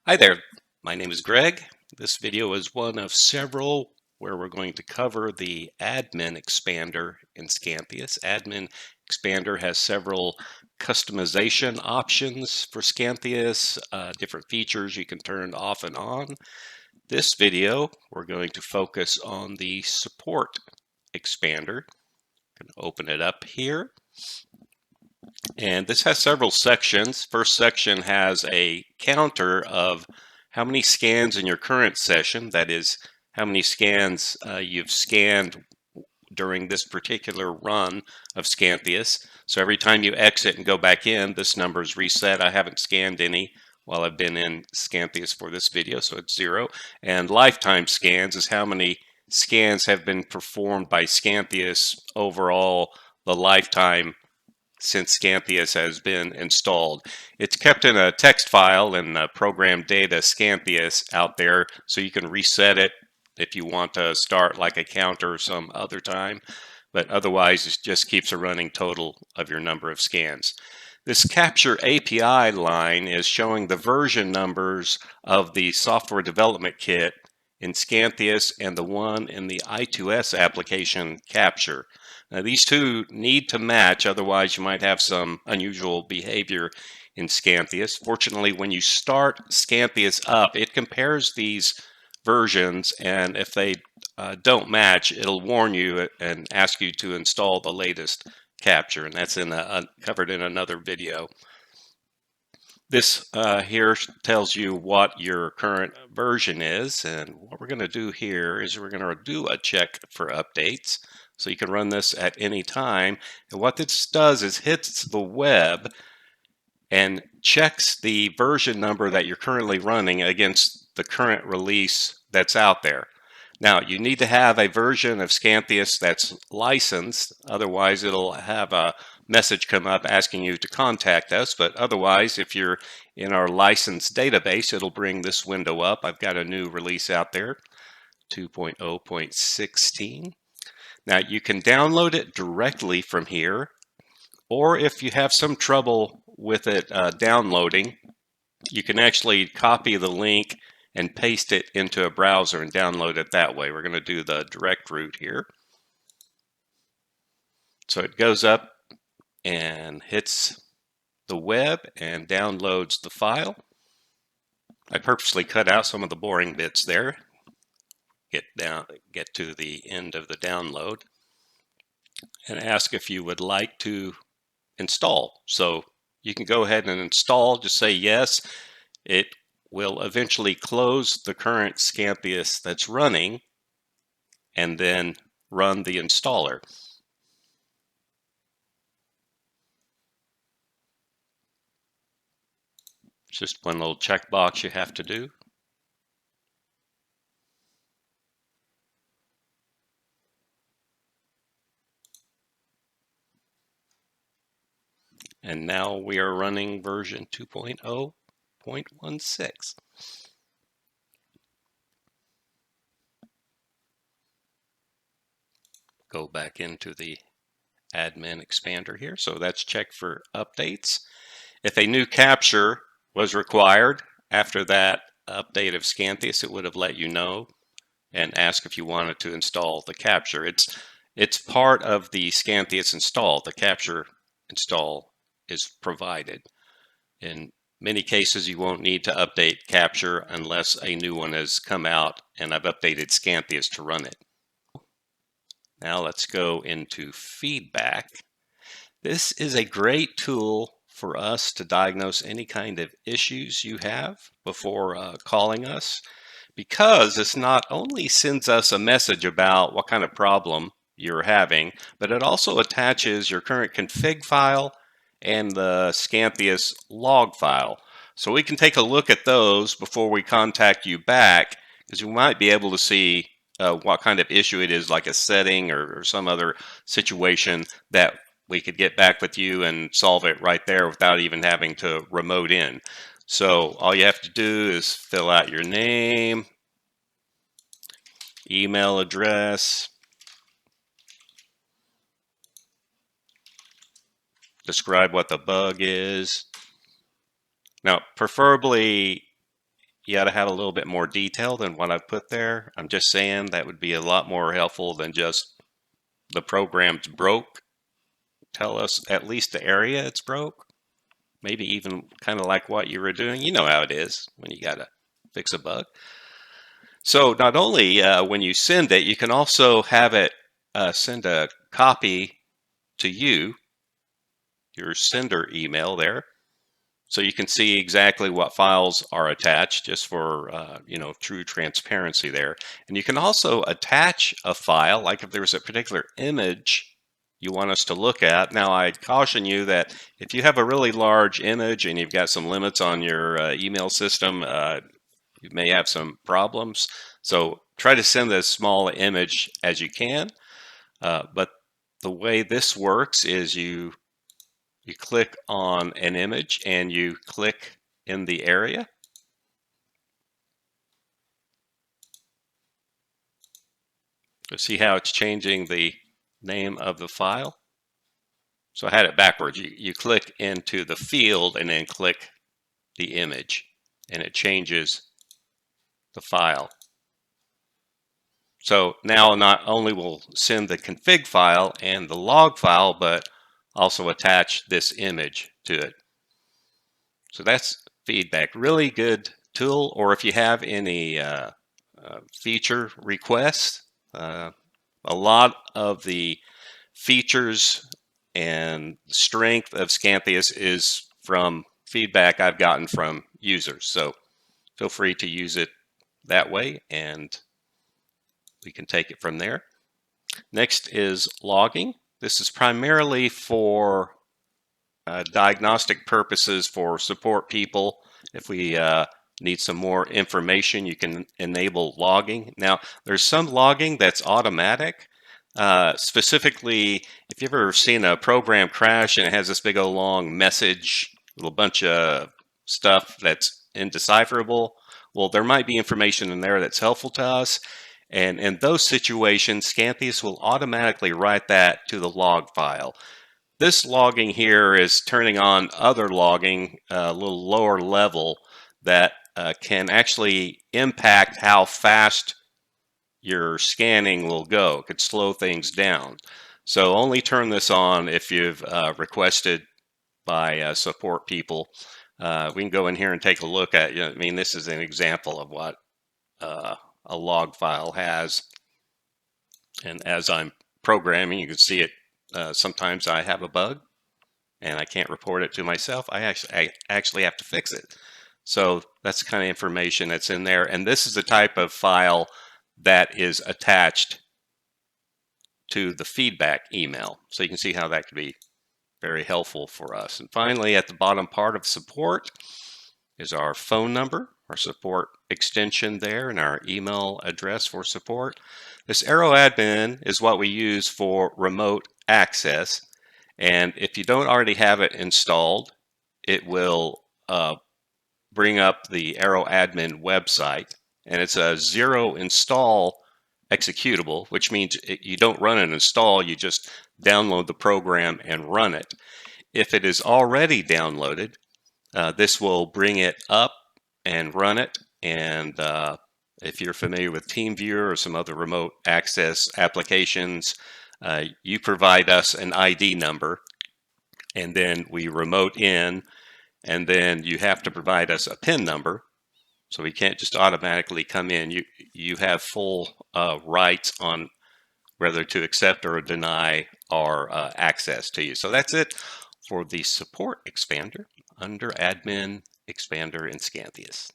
Hi there, my name is Greg. This video is one of several where we're going to cover the Admin Expander in Scantheus. Admin Expander has several customization options for Scantheus, different features you can turn off and on. This video, we're going to focus on the Support Expander. I'm going to open it up here. And this has several sections. First section has a counter of how many scans in your current session, that is, how many scans you've scanned during this particular run of Scantheus. So every time you exit and go back in, this number is reset. I haven't scanned any while I've been in Scantheus for this video, so it's 0. And lifetime scans is how many scans have been performed by Scantheus overall, the lifetime since Scantheus has been installed. It's kept in a text file in program data Scantheus out there, so you can reset it if you want to start like a counter some other time, but otherwise it just keeps a running total of your number of scans. This Capture API line is showing the version numbers of the software development kit in Scantheus and the one in the I2S application Capture. Now, these two need to match, otherwise you might have some unusual behavior in Scantheus. Fortunately, when you start Scantheus up, it compares these versions, and if they don't match, it'll warn you and ask you to install the latest capture, and that's covered in another video. This here tells you what your current version is, and what we're going to do here is we're going to do a check for updates. So you can run this at any time. And what this does is hits the web and checks the version number that you're currently running against the current release that's out there. Now, you need to have a version of Scantheus that's licensed. Otherwise, it'll have a message come up asking you to contact us. But otherwise, if you're in our licensed database, it'll bring this window up. I've got a new release out there, 2.0.16. Now, you can download it directly from here, or if you have some trouble with it downloading, you can actually copy the link and paste it into a browser and download it that way. We're going to do the direct route here. So it goes up and hits the web and downloads the file. I purposely cut out some of the boring bits there. Get to the end of the download and ask if you would like to install. So you can go ahead and install, just say yes. It will eventually close the current Scantheus that's running and then run the installer. It's just one little checkbox you have to do. And now we are running version 2.0.16. Go back into the Admin Expander here. So that's check for updates. If a new capture was required after that update of Scantheus, it would have let you know and ask if you wanted to install the capture. It's part of the Scantheus install. The capture install is provided. In many cases, you won't need to update capture unless a new one has come out, and I've updated Scantheus to run it. Now let's go into feedback. This is a great tool for us to diagnose any kind of issues you have before calling us, because this not only sends us a message about what kind of problem you're having, but it also attaches your current config file and the Scantheus log file. So we can take a look at those before we contact you back, because we might be able to see what kind of issue it is, like a setting or some other situation that we could get back with you and solve it right there without even having to remote in. So all you have to do is fill out your name, email address, describe what the bug is. Now, preferably you got to have a little bit more detail than what I put there. I'm just saying that would be a lot more helpful than just the program's broke. Tell us at least the area it's broke. Maybe even kind of like what you were doing. You know how it is when you got to fix a bug. So not only when you send it, you can also have it send a copy to you, your sender email there, so you can see exactly what files are attached, just for true transparency there. And you can also attach a file, like if there's a particular image you want us to look at. Now, I'd caution you that if you have a really large image and you've got some limits on your email system, you may have some problems. So try to send as small an image as you can. But the way this works is you click on an image and you click in the area. You'll see how it's changing the name of the file. So I had it backwards. You click into the field and then click the image, and it changes the file. So now not only will send the config file and the log file, but also attach this image to it. So that's feedback. Really good tool. Or if you have any feature requests, a lot of the features and strength of Scantheus is from feedback I've gotten from users. So feel free to use it that way, and we can take it from there. Next is logging. This is primarily for diagnostic purposes for support people. If we need some more information, you can enable logging. Now, there's some logging that's automatic. Specifically, if you've ever seen a program crash and it has this big old long message, little bunch of stuff that's indecipherable, well, there might be information in there that's helpful to us. And in those situations, Scantheus will automatically write that to the log file. This logging here is turning on other logging, a little lower level, that can actually impact how fast your scanning will go. It could slow things down. So only turn this on if you've requested by support people. We can go in here and take a look at, I mean, this is an example of what a log file has. And as I'm programming, you can see it. Sometimes I have a bug and I can't report it to myself. I actually have to fix it. So that's the kind of information that's in there. And this is the type of file that is attached to the feedback email. So you can see how that could be very helpful for us. And finally, at the bottom part of support is our phone number, our support extension there, and our email address for support. This Arrow Admin is what we use for remote access. And if you don't already have it installed, it will bring up the Arrow Admin website. And it's a zero install executable, which means you don't run an install, you just download the program and run it. If it is already downloaded, this will bring it up and run it. And if you're familiar with TeamViewer or some other remote access applications, you provide us an ID number, and then we remote in, and then you have to provide us a PIN number. So we can't just automatically come in. You have full rights on whether to accept or deny our access to you. So that's it for the support expander under Admin Expander in Scantheus.